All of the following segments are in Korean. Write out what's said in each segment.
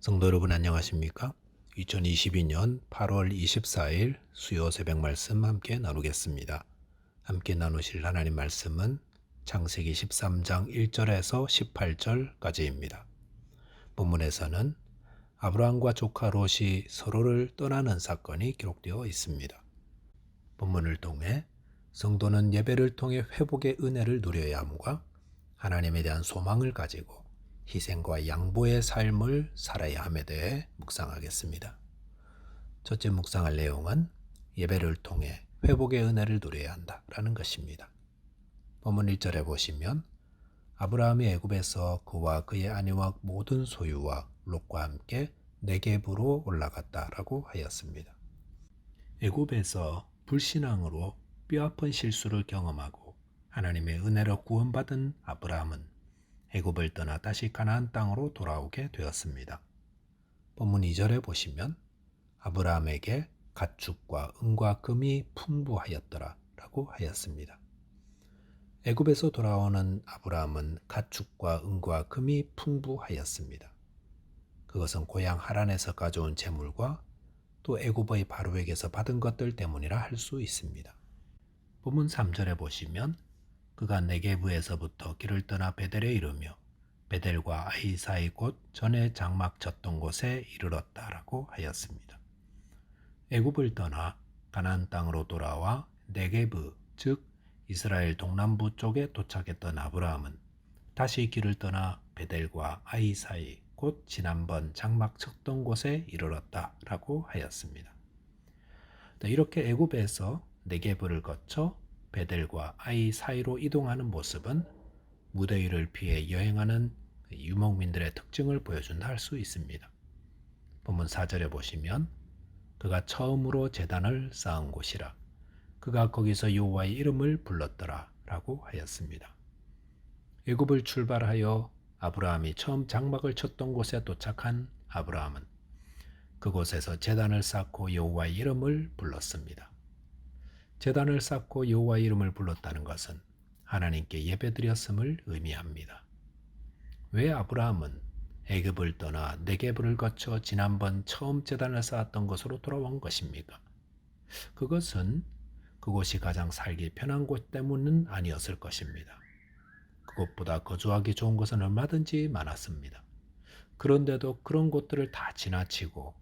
성도 여러분 안녕하십니까? 2022년 8월 24일 수요 새벽 말씀 함께 나누겠습니다. 함께 나누실 하나님 말씀은 창세기 13장 1절에서 18절까지입니다. 본문에서는 아브라함과 조카 롯이 서로를 떠나는 사건이 기록되어 있습니다. 본문을 통해 성도는 예배를 통해 회복의 은혜를 누려야 함과 하나님에 대한 소망을 가지고 희생과 양보의 삶을 살아야 함에 대해 묵상하겠습니다. 첫째 묵상할 내용은 예배를 통해 회복의 은혜를 누려야 한다라는 것입니다. 본문 1절에 보시면 아브라함이 애굽에서 그와 그의 아내와 모든 소유와 롯과 함께 네겝으로 올라갔다라고 하였습니다. 애굽에서 불신앙으로 뼈아픈 실수를 경험하고 하나님의 은혜로 구원받은 아브라함은 애굽을 떠나 다시 가나안 땅으로 돌아오게 되었습니다. 본문 2절에 보시면 아브라함에게 가축과 은과 금이 풍부하였더라 라고 하였습니다. 애굽에서 돌아오는 아브라함은 가축과 은과 금이 풍부하였습니다. 그것은 고향 하란에서 가져온 재물과 또 애굽의 바로에게서 받은 것들 때문이라 할 수 있습니다. 본문 3절에 보시면 그가 네게브에서부터 길을 떠나 베델에 이르며 베델과 아이 사이 곧 전에 장막 쳤던 곳에 이르렀다라고 하였습니다. 애굽을 떠나 가나안 땅으로 돌아와 네게브 즉 이스라엘 동남부 쪽에 도착했던 아브라함은 다시 길을 떠나 베델과 아이 사이 곧 지난번 장막 쳤던 곳에 이르렀다라고 하였습니다. 이렇게 애굽에서 네게브를 거쳐 베델과 아이 사이로 이동하는 모습은 무대 위를 피해 여행하는 유목민들의 특징을 보여준다 할 수 있습니다. 본문 4절에 보시면 그가 처음으로 제단을 쌓은 곳이라 그가 거기서 여호와의 이름을 불렀더라 라고 하였습니다. 애굽을 출발하여 아브라함이 처음 장막을 쳤던 곳에 도착한 아브라함은 그곳에서 제단을 쌓고 여호와의 이름을 불렀습니다. 제단을 쌓고 여호와의 이름을 불렀다는 것은 하나님께 예배드렸음을 의미합니다. 왜 아브라함은 애굽을 떠나 네게브를 거쳐 지난번 처음 제단을 쌓았던 곳으로 돌아온 것입니까? 그것은 그곳이 가장 살기 편한 곳 때문은 아니었을 것입니다. 그것보다 거주하기 좋은 곳은 얼마든지 많았습니다. 그런데도 그런 곳들을 다 지나치고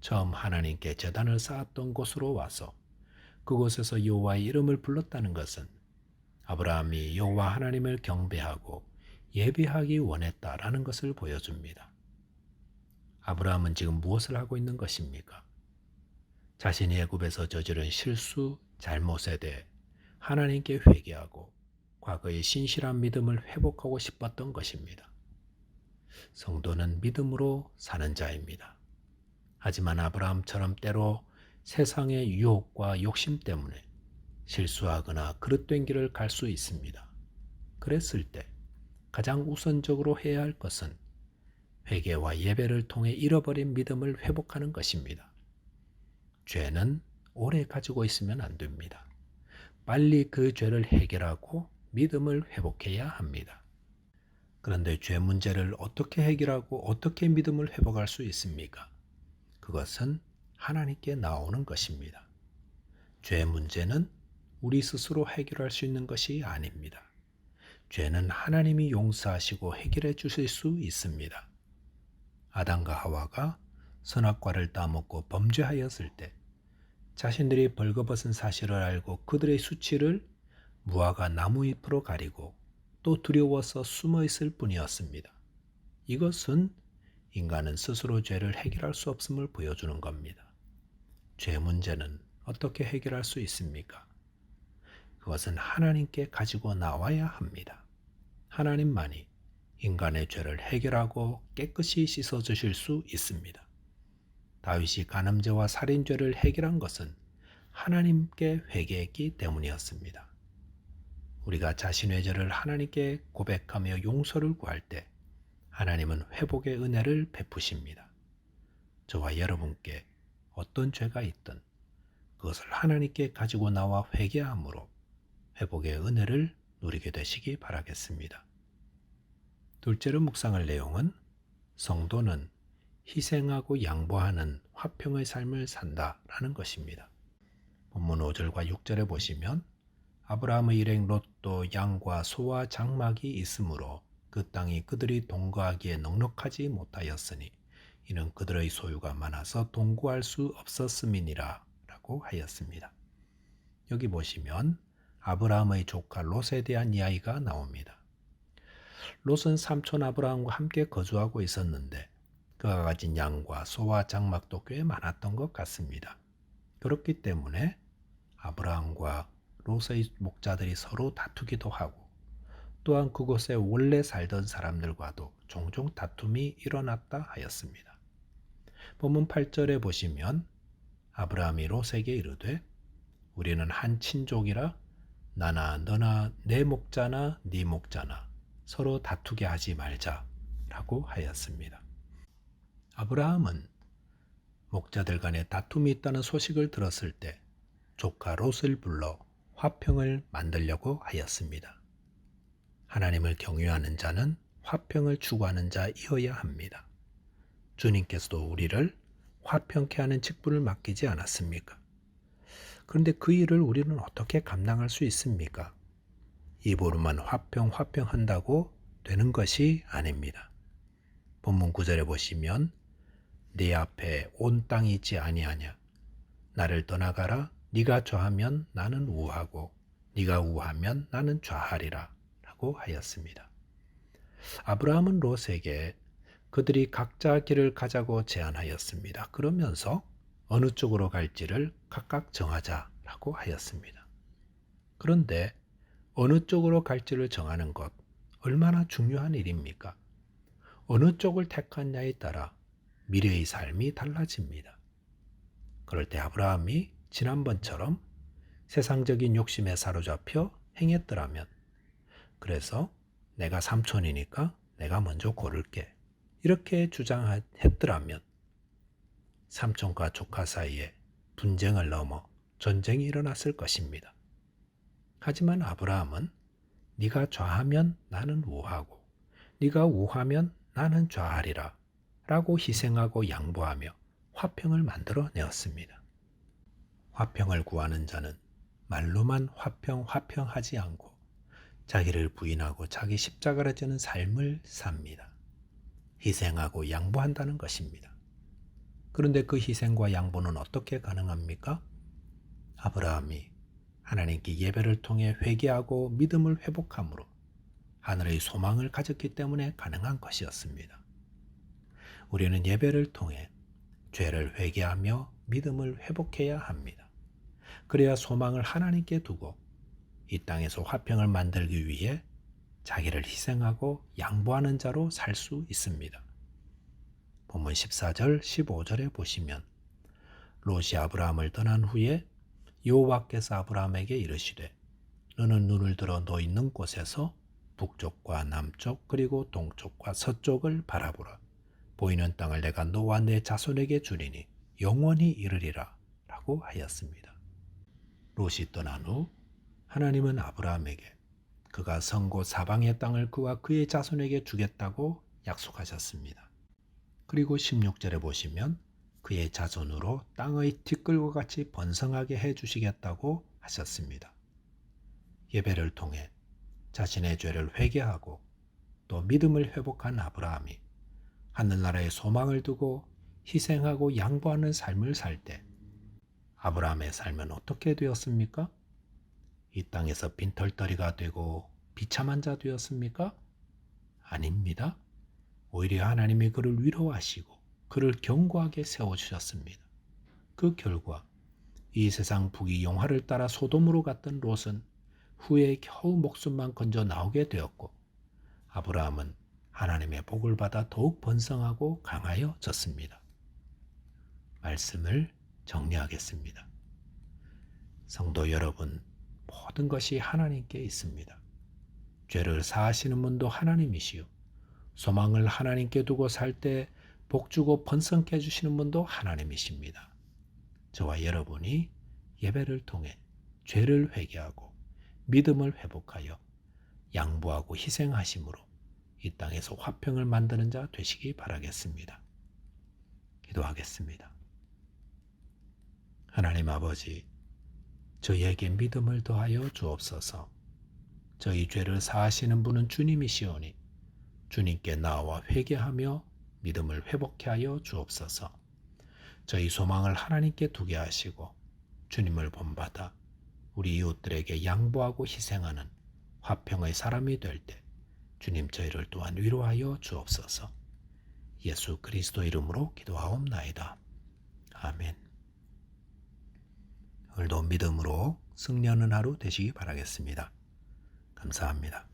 처음 하나님께 제단을 쌓았던 곳으로 와서 그곳에서 여호와의 이름을 불렀다는 것은 아브라함이 여호와 하나님을 경배하고 예배하기 원했다라는 것을 보여줍니다. 아브라함은 지금 무엇을 하고 있는 것입니까? 자신이 애굽에서 저지른 실수, 잘못에 대해 하나님께 회개하고 과거의 신실한 믿음을 회복하고 싶었던 것입니다. 성도는 믿음으로 사는 자입니다. 하지만 아브라함처럼 때로 세상의 유혹과 욕심 때문에 실수하거나 그릇된 길을 갈 수 있습니다. 그랬을 때 가장 우선적으로 해야 할 것은 회개와 예배를 통해 잃어버린 믿음을 회복하는 것입니다. 죄는 오래 가지고 있으면 안 됩니다. 빨리 그 죄를 해결하고 믿음을 회복해야 합니다. 그런데 죄 문제를 어떻게 해결하고 어떻게 믿음을 회복할 수 있습니까? 그것은 하나님께 나오는 것입니다. 죄 문제는 우리 스스로 해결할 수 있는 것이 아닙니다. 죄는 하나님이 용서하시고 해결해 주실 수 있습니다. 아담과 하와가 선악과를 따먹고 범죄하였을 때 자신들이 벌거벗은 사실을 알고 그들의 수치를 무화과 나무 잎으로 가리고 또 두려워서 숨어 있을 뿐이었습니다. 이것은 인간은 스스로 죄를 해결할 수 없음을 보여주는 겁니다. 죄 문제는 어떻게 해결할 수 있습니까? 그것은 하나님께 가지고 나와야 합니다. 하나님만이 인간의 죄를 해결하고 깨끗이 씻어주실 수 있습니다. 다윗이 간음죄와 살인죄를 해결한 것은 하나님께 회개했기 때문이었습니다. 우리가 자신의 죄를 하나님께 고백하며 용서를 구할 때 하나님은 회복의 은혜를 베푸십니다. 저와 여러분께 어떤 죄가 있든 그것을 하나님께 가지고 나와 회개함으로 회복의 은혜를 누리게 되시기 바라겠습니다. 둘째로 묵상할 내용은 성도는 희생하고 양보하는 화평의 삶을 산다라는 것입니다. 본문 5절과 6절에 보시면 아브라함의 일행 롯도 양과 소와 장막이 있으므로 그 땅이 그들이 동거하기에 넉넉하지 못하였으니 이는 그들의 소유가 많아서 동거할 수 없었음이니라 라고 하였습니다. 여기 보시면 아브라함의 조카 롯에 대한 이야기가 나옵니다. 롯은 삼촌 아브라함과 함께 거주하고 있었는데 그가 가진 양과 소와 장막도 꽤 많았던 것 같습니다. 그렇기 때문에 아브라함과 롯의 목자들이 서로 다투기도 하고 또한 그곳에 원래 살던 사람들과도 종종 다툼이 일어났다 하였습니다. 본문 8절에 보시면 아브라함이 롯에게 이르되 우리는 한 친족이라 나나 너나 내 목자나 네 목자나 서로 다투게 하지 말자 라고 하였습니다. 아브라함은 목자들 간에 다툼이 있다는 소식을 들었을 때 조카 롯을 불러 화평을 만들려고 하였습니다. 하나님을 경외하는 자는 화평을 추구하는 자이어야 합니다. 주님께서도 우리를 화평케 하는 직분을 맡기지 않았습니까? 그런데 그 일을 우리는 어떻게 감당할 수 있습니까? 입으로만 화평 한다고 되는 것이 아닙니다. 본문 9절에 보시면 네 앞에 온 땅이 있지 아니하냐 나를 떠나가라 네가 좌하면 나는 우하고 네가 우하면 나는 좌하리라 라고 하였습니다. 아브라함은 롯에게 그들이 각자 길을 가자고 제안하였습니다. 그러면서 어느 쪽으로 갈지를 각각 정하자라고 하였습니다. 그런데 어느 쪽으로 갈지를 정하는 것 얼마나 중요한 일입니까? 어느 쪽을 택하냐에 따라 미래의 삶이 달라집니다. 그럴 때 아브라함이 지난번처럼 세상적인 욕심에 사로잡혀 행했더라면 그래서 내가 삼촌이니까 내가 먼저 고를게 이렇게 주장했더라면 삼촌과 조카 사이에 분쟁을 넘어 전쟁이 일어났을 것입니다. 하지만 아브라함은 네가 좌하면 나는 우하고 네가 우하면 나는 좌하리라 라고 희생하고 양보하며 화평을 만들어내었습니다. 화평을 구하는 자는 말로만 화평하지 않고 자기를 부인하고 자기 십자가를 지는 삶을 삽니다. 희생하고 양보한다는 것입니다. 그런데 그 희생과 양보는 어떻게 가능합니까? 아브라함이 하나님께 예배를 통해 회개하고 믿음을 회복함으로 하늘의 소망을 가졌기 때문에 가능한 것이었습니다. 우리는 예배를 통해 죄를 회개하며 믿음을 회복해야 합니다. 그래야 소망을 하나님께 두고 이 땅에서 화평을 만들기 위해 자기를 희생하고 양보하는 자로 살 수 있습니다. 본문 14절, 15절에 보시면 롯이 아브라함을 떠난 후에 여호와께서 아브라함에게 이르시되 너는 눈을 들어 너 있는 곳에서 북쪽과 남쪽 그리고 동쪽과 서쪽을 바라보라. 보이는 땅을 내가 너와 내 자손에게 주리니 영원히 이르리라 라고 하였습니다. 롯이 떠난 후 하나님은 아브라함에게 그가 선 곳 사방의 땅을 그와 그의 자손에게 주겠다고 약속하셨습니다. 그리고 16절에 보시면 그의 자손으로 땅의 티끌과 같이 번성하게 해주시겠다고 하셨습니다. 예배를 통해 자신의 죄를 회개하고 또 믿음을 회복한 아브라함이 하늘나라에 소망을 두고 희생하고 양보하는 삶을 살 때 아브라함의 삶은 어떻게 되었습니까? 이 땅에서 빈털터리가 되고 비참한 자 되었습니까? 아닙니다. 오히려 하나님이 그를 위로하시고 그를 견고하게 세워주셨습니다. 그 결과 이 세상 부귀영화를 따라 소돔으로 갔던 롯은 후에 겨우 목숨만 건져 나오게 되었고 아브라함은 하나님의 복을 받아 더욱 번성하고 강하여졌습니다. 말씀을 정리하겠습니다. 성도 여러분, 모든 것이 하나님께 있습니다. 죄를 사하시는 분도 하나님이시요 소망을 하나님께 두고 살 때 복주고 번성케 해주시는 분도 하나님이십니다. 저와 여러분이 예배를 통해 죄를 회개하고 믿음을 회복하여 양보하고 희생하심으로 이 땅에서 화평을 만드는 자 되시기 바라겠습니다. 기도하겠습니다. 하나님 아버지, 저희에게 믿음을 더하여 주옵소서. 저희 죄를 사하시는 분은 주님이시오니 주님께 나와 회개하며 믿음을 회복케 하여 주옵소서. 저희 소망을 하나님께 두게 하시고 주님을 본받아 우리 이웃들에게 양보하고 희생하는 화평의 사람이 될 때 주님 저희를 또한 위로하여 주옵소서. 예수 그리스도 이름으로 기도하옵나이다. 아멘. 오늘도 믿음으로 승리하는 하루 되시기 바라겠습니다. 감사합니다.